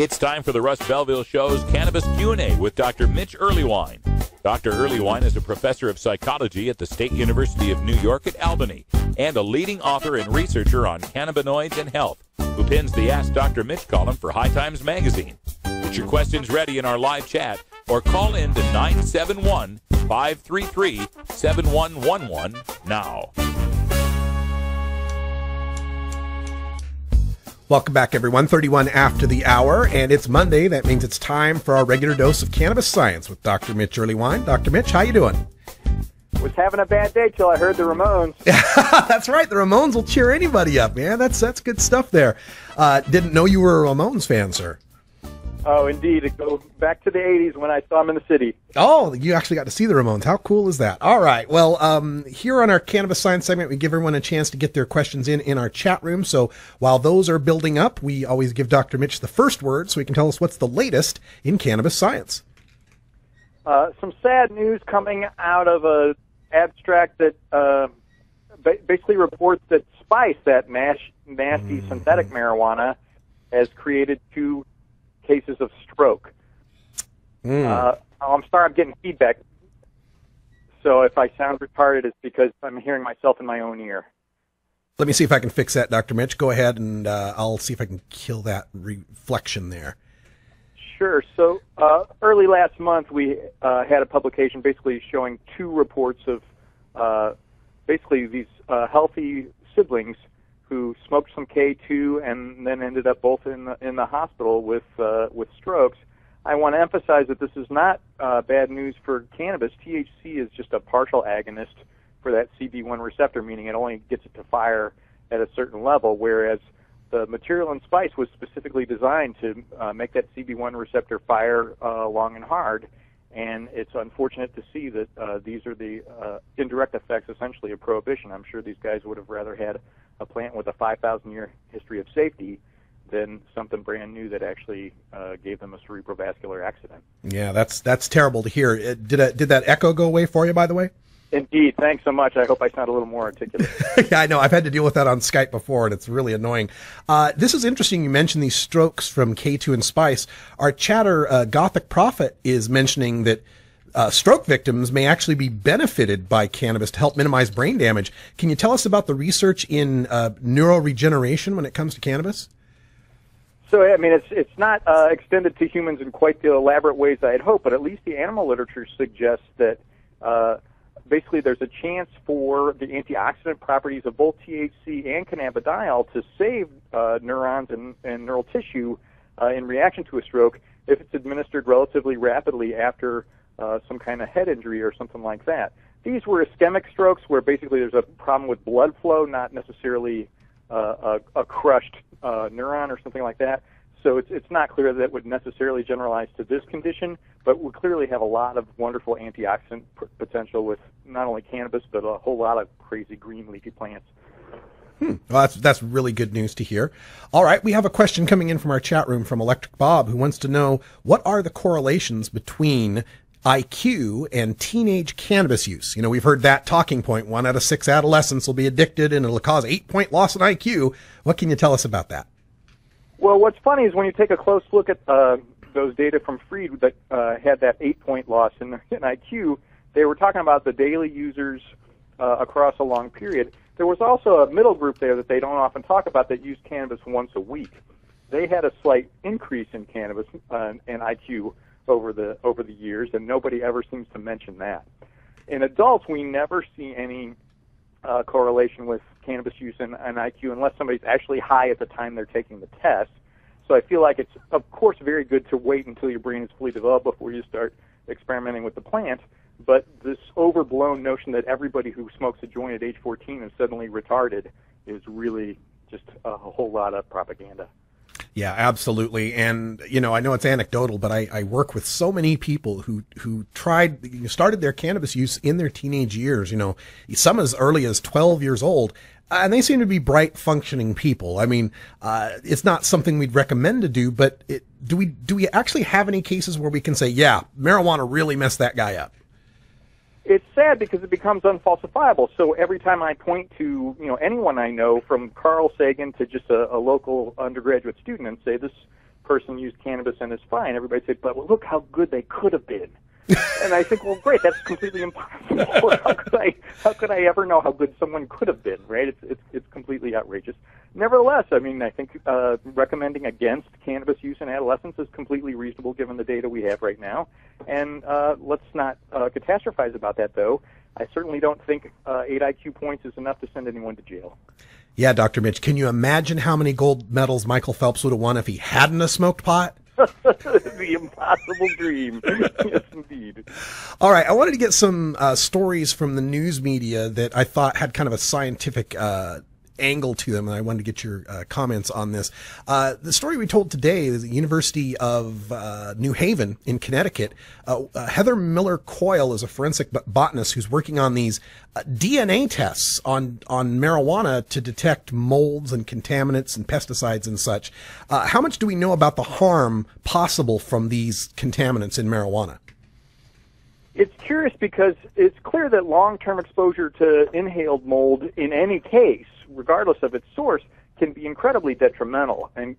It's time for the Russ Belville Show's Cannabis Q&A with Dr. Mitch Earlywine. Dr. Earlywine is a professor of psychology at the State University of New York at Albany and a leading author and researcher on cannabinoids and health, who pins the Ask Dr. Mitch column for High Times magazine. Get your questions ready in our live chat or call in to 971-533-7111 now. Welcome back, everyone. 31 after the hour, and it's Monday. That means it's time for our regular dose of cannabis science with Dr. Mitch Earlywine. Dr. Mitch, how you doing? Was having a bad day till I heard the Ramones. That's right. The Ramones will cheer anybody up, man. That's good stuff there. Didn't know you were a Ramones fan, sir. Oh, indeed. It goes back to the 80s when I saw them in the city. Oh, you actually got to see the Ramones. How cool is that? All right. Well, here on our Cannabis Science segment, we give everyone a chance to get their questions in our chat room. So while those are building up, we always give Dr. Mitch the first word so he can tell us what's the latest in cannabis science. Some sad news coming out of an abstract that basically reports that spice, that nasty synthetic marijuana, has created 2 cases of stroke. I'm sorry, I'm getting feedback. So if I sound retarded, it's because I'm hearing myself in my own ear. Let me see if I can fix that, Dr. Mitch. Go ahead, and I'll see if I can kill that reflection there. Sure. So early last month, we had a publication basically showing 2 reports of basically these healthy siblings who smoked some K2 and then ended up both in the hospital with strokes. I want to emphasize that this is not bad news for cannabis. THC is just a partial agonist for that CB1 receptor, meaning it only gets it to fire at a certain level, whereas the material in spice was specifically designed to make that CB1 receptor fire long and hard. And it's unfortunate to see that these are the indirect effects, essentially, of prohibition. I'm sure these guys would have rather had a plant with a 5,000-year history of safety than something brand new that actually gave them a cerebrovascular accident. Yeah, that's terrible to hear. Did that echo go away for you, by the way? Indeed. Thanks so much. I hope I sound a little more articulate. Yeah, I know. I've had to deal with that on Skype before, and it's really annoying. This is interesting. You mentioned these strokes from K2 and spice. Our chatter, Gothic Prophet, is mentioning that stroke victims may actually be benefited by cannabis to help minimize brain damage. Can you tell us about the research in neuroregeneration when it comes to cannabis? So, I mean, it's not extended to humans in quite the elaborate ways I'd hope, but at least the animal literature suggests that basically there's a chance for the antioxidant properties of both THC and cannabidiol to save neurons and neural tissue in reaction to a stroke if it's administered relatively rapidly after some kind of head injury or something like that. These were ischemic strokes where basically there's a problem with blood flow, not necessarily a crushed neuron or something like that. So it's not clear that it would necessarily generalize to this condition, but we clearly have a lot of wonderful antioxidant potential with not only cannabis, but a whole lot of crazy green leafy plants. Well, that's really good news to hear. All right, we have a question coming in from our chat room from Electric Bob, who wants to know, what are the correlations between IQ and teenage cannabis use? You know, we've heard that talking point. 1 out of 6 adolescents will be addicted, and it'll cause 8-point loss in IQ. What can you tell us about that? Well, what's funny is when you take a close look at those data from Freed that had that 8-point loss in IQ, they were talking about the daily users across a long period. There was also a middle group there that they don't often talk about that used cannabis once a week. They had a slight increase in cannabis and IQ over the years, and nobody ever seems to mention that. In adults, we never see any correlation with cannabis use and IQ unless somebody's actually high at the time they're taking the test. So I feel like it's, of course, very good to wait until your brain is fully developed before you start experimenting with the plant. But this overblown notion that everybody who smokes a joint at age 14 is suddenly retarded is really just a whole lot of propaganda. Yeah, absolutely. And, you know, I know it's anecdotal, but I work with so many people who started their cannabis use in their teenage years, you know, some as early as 12 years old. And they seem to be bright, functioning people. I mean, it's not something we'd recommend to do, but do we actually have any cases where we can say, yeah, marijuana really messed that guy up? It's sad because it becomes unfalsifiable. So every time I point to, anyone I know, from Carl Sagan to just a local undergraduate student, and say this person used cannabis and is fine, everybody said, but look how good they could have been. And I think, well, great, that's completely impossible. How could I ever know how good someone could have been, right? It's completely outrageous. Nevertheless, I mean, I think recommending against cannabis use in adolescents is completely reasonable given the data we have right now. And let's not catastrophize about that, though. I certainly don't think 8 IQ points is enough to send anyone to jail. Yeah, Dr. Mitch, can you imagine how many gold medals Michael Phelps would have won if he hadn't have smoked pot? The impossible dream. Yes, indeed. All right, I wanted to get some stories from the news media that I thought had kind of a scientific angle to them, and I wanted to get your comments on this. The story we told today is the University of New Haven in Connecticut. Heather Miller Coyle is a forensic botanist who's working on these DNA tests on marijuana to detect molds and contaminants and pesticides and such. How much do we know about the harm possible from these contaminants in marijuana? It's curious because it's clear that long-term exposure to inhaled mold in any case, regardless of its source, can be incredibly detrimental. And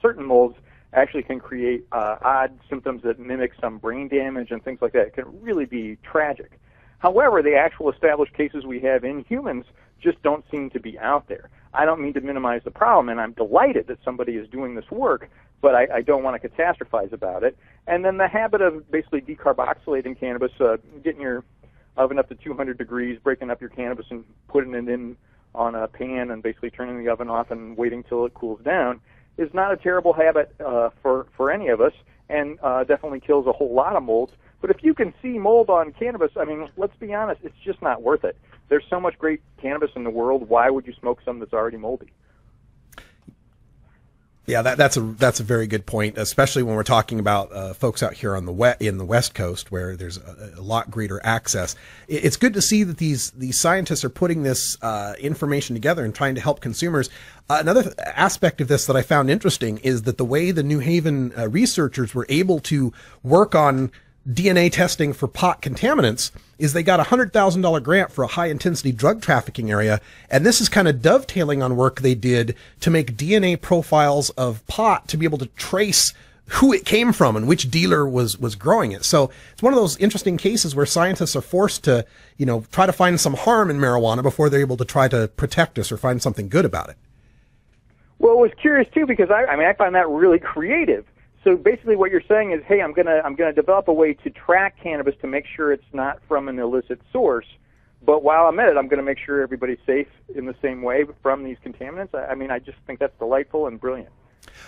certain molds actually can create odd symptoms that mimic some brain damage and things like that. It can really be tragic. However, the actual established cases we have in humans just don't seem to be out there. I don't mean to minimize the problem, and I'm delighted that somebody is doing this work, but I don't want to catastrophize about it. And then the habit of basically decarboxylating cannabis, getting your oven up to 200 degrees, breaking up your cannabis and putting it in on a pan and basically turning the oven off and waiting till it cools down is not a terrible habit for any of us, and definitely kills a whole lot of molds. But if you can see mold on cannabis, I mean, let's be honest, it's just not worth it. There's so much great cannabis in the world. Why would you smoke some that's already moldy? Yeah, that's a very good point, especially when we're talking about folks out here on in the West Coast where there's a lot greater access. It's good to see that these scientists are putting this information together and trying to help consumers. Another aspect of this that I found interesting is that the way the New Haven researchers were able to work on DNA testing for pot contaminants is they got a $100,000 grant for a high-intensity drug trafficking area, and this is kind of dovetailing on work they did to make DNA profiles of pot to be able to trace who it came from and which dealer was growing it. So it's one of those interesting cases where scientists are forced to, try to find some harm in marijuana before they're able to try to protect us or find something good about it. Well, it was curious too because I find that really creative. So basically what you're saying is, hey, I'm gonna develop a way to track cannabis to make sure it's not from an illicit source, but while I'm at it, I'm going to make sure everybody's safe in the same way from these contaminants. I just think that's delightful and brilliant.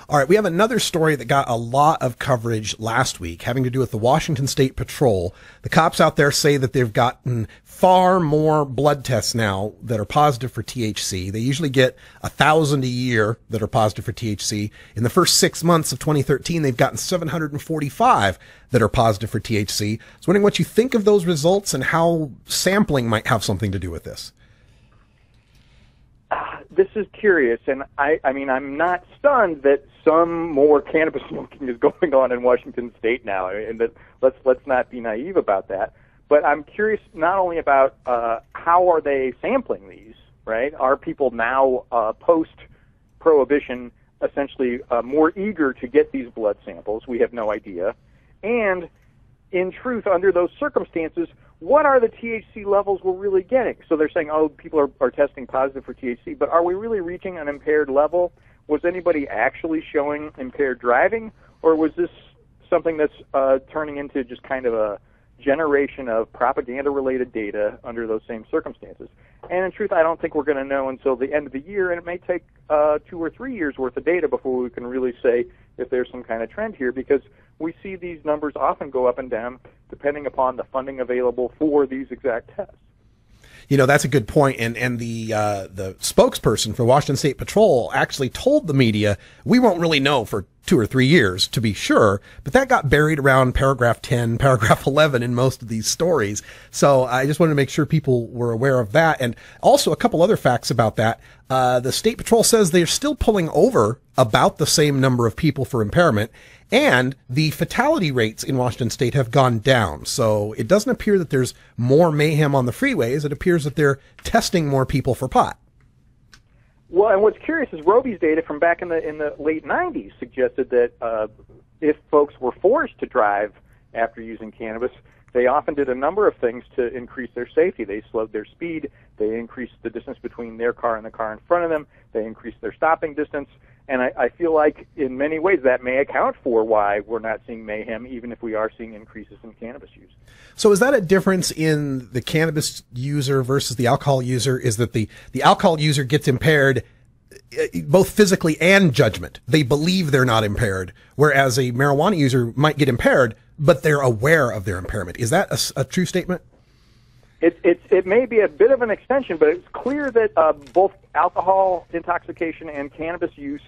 All right, we have another story that got a lot of coverage last week having to do with the Washington State Patrol. The cops out there say that they've gotten far more blood tests now that are positive for THC. They usually get 1,000 a year that are positive for THC. In the first 6 months of 2013, they've gotten 745 that are positive for THC. I was wondering what you think of those results and how sampling might have something to do with this. This is curious, and I'm not stunned that some more cannabis smoking is going on in Washington State now, and that let's not be naive about that. But I'm curious not only about how are they sampling these, right? Are people now post-prohibition essentially more eager to get these blood samples? We have no idea. And in truth, under those circumstances, what are the THC levels we're really getting? So they're saying, oh, people are testing positive for THC, but are we really reaching an impaired level? Was anybody actually showing impaired driving, or was this something that's turning into just kind of a generation of propaganda-related data under those same circumstances? And in truth, I don't think we're going to know until the end of the year, and it may take 2 or 3 years worth of data before we can really say if there's some kind of trend here, because we see these numbers often go up and down depending upon the funding available for these exact tests. That's a good point. And the spokesperson for Washington State Patrol actually told the media, we won't really know for 2 or 3 years to be sure, but that got buried around paragraph 10, paragraph 11 in most of these stories. So I just wanted to make sure people were aware of that. And also a couple other facts about that. The State Patrol says they're still pulling over about the same number of people for impairment, and the fatality rates in Washington State have gone down. So it doesn't appear that there's more mayhem on the freeways. It appears that they're testing more people for pot. Well, and what's curious is Roby's data from back in the late 90s suggested that if folks were forced to drive after using cannabis, they often did a number of things to increase their safety. They slowed their speed, they increased the distance between their car and the car in front of them, they increased their stopping distance, and I feel like in many ways that may account for why we're not seeing mayhem, even if we are seeing increases in cannabis use. So is that a difference in the cannabis user versus the alcohol user? Is that the alcohol user gets impaired both physically and judgment? They believe they're not impaired, whereas a marijuana user might get impaired, but they're aware of their impairment. Is that a true statement? It may be a bit of an extension, but it's clear that both alcohol intoxication and cannabis use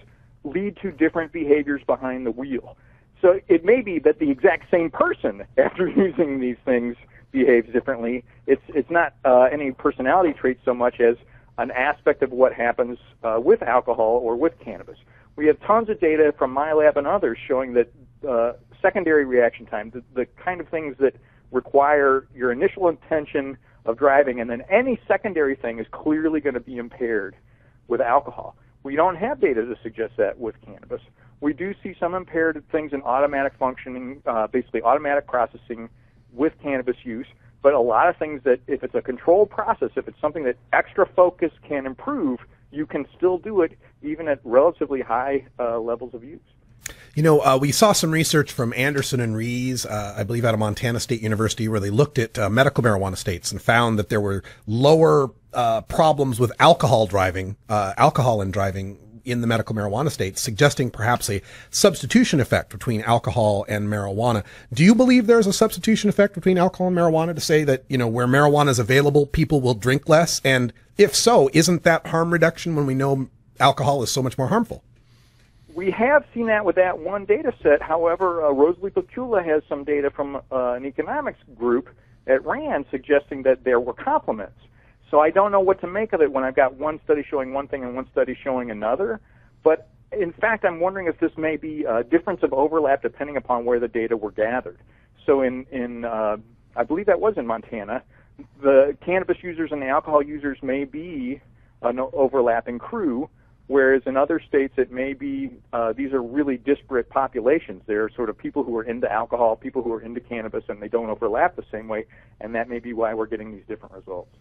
lead to different behaviors behind the wheel. So it may be that the exact same person, after using these things, behaves differently. It's not any personality trait so much as an aspect of what happens with alcohol or with cannabis. We have tons of data from my lab and others showing that secondary reaction time, the kind of things that require your initial intention of driving, and then any secondary thing is clearly going to be impaired with alcohol. We don't have data to suggest that with cannabis. We do see some impaired things in automatic functioning, basically automatic processing with cannabis use, but a lot of things that if it's a controlled process, if it's something that extra focus can improve, you can still do it even at relatively high levels of use. You know, we saw some research from Anderson and Rees, I believe out of Montana State University, where they looked at medical marijuana states and found that there were lower problems with alcohol in driving in the medical marijuana states, suggesting perhaps a substitution effect between alcohol and marijuana. Do you believe there's a substitution effect between alcohol and marijuana to say that, you know, where marijuana is available, people will drink less? And if so, isn't that harm reduction when we know alcohol is so much more harmful? We have seen that with that one data set. However, Rosalie Pacula has some data from an economics group at RAND suggesting that there were complements. So I don't know what to make of it when I've got one study showing one thing and one study showing another. But in fact, I'm wondering if this may be a difference of overlap depending upon where the data were gathered. So I believe that was in Montana, the cannabis users and the alcohol users may be an overlapping crew, whereas in other states it may be these are really disparate populations. They're sort of people who are into alcohol, people who are into cannabis, and they don't overlap the same way, and that may be why we're getting these different results.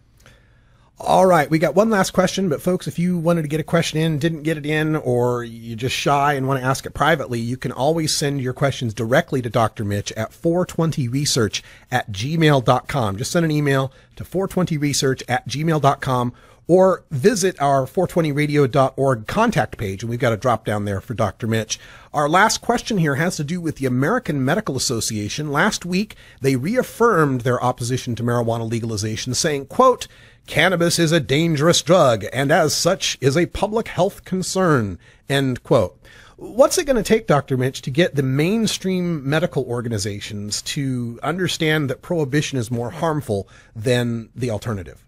All right, we got one last question, but folks, if you wanted to get a question in, didn't get it in, or you're just shy and want to ask it privately, you can always send your questions directly to Dr. Mitch at 420research@gmail.com. Just send an email to 420research@gmail.com, or visit our 420radio.org contact page, and we've got a drop down there for Dr. Mitch. Our last question here has to do with the American Medical Association. Last week, they reaffirmed their opposition to marijuana legalization, saying, quote, "Cannabis is a dangerous drug and as such is a public health concern," end quote. What's it going to take, Dr. Mitch, to get the mainstream medical organizations to understand that prohibition is more harmful than the alternative?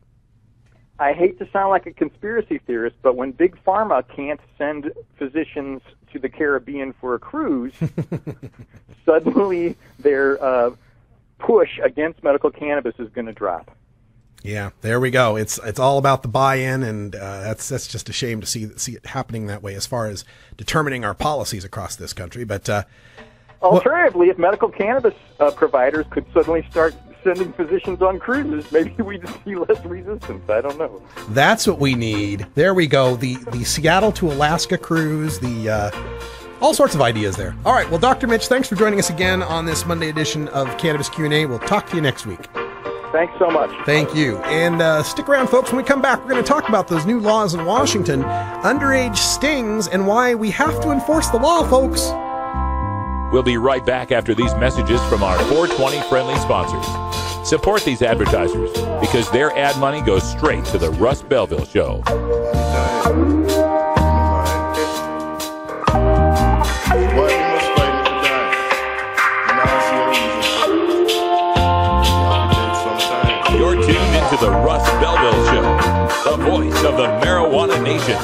I hate to sound like a conspiracy theorist, but when Big Pharma can't send physicians to the Caribbean for a cruise, suddenly their push against medical cannabis is going to drop. Yeah, there we go. It's all about the buy-in, and that's just a shame to see it happening that way as far as determining our policies across this country. But alternatively, if medical cannabis providers could suddenly start sending physicians on cruises, maybe we'd see less resistance. I don't know. That's what we need. There we go. The Seattle to Alaska cruise, all sorts of ideas there. All right. Well, Dr. Mitch, thanks for joining us again on this Monday edition of Cannabis Q&A. We'll talk to you next week. Thanks so much. Thank you. And stick around, folks. When we come back, we're going to talk about those new laws in Washington, underage stings, and why we have to enforce the law, folks. We'll be right back after these messages from our 420 friendly sponsors. Support these advertisers because their ad money goes straight to the Russ Belville Show. You're tuned into the Russ Belville Show, the voice of the marijuana nation.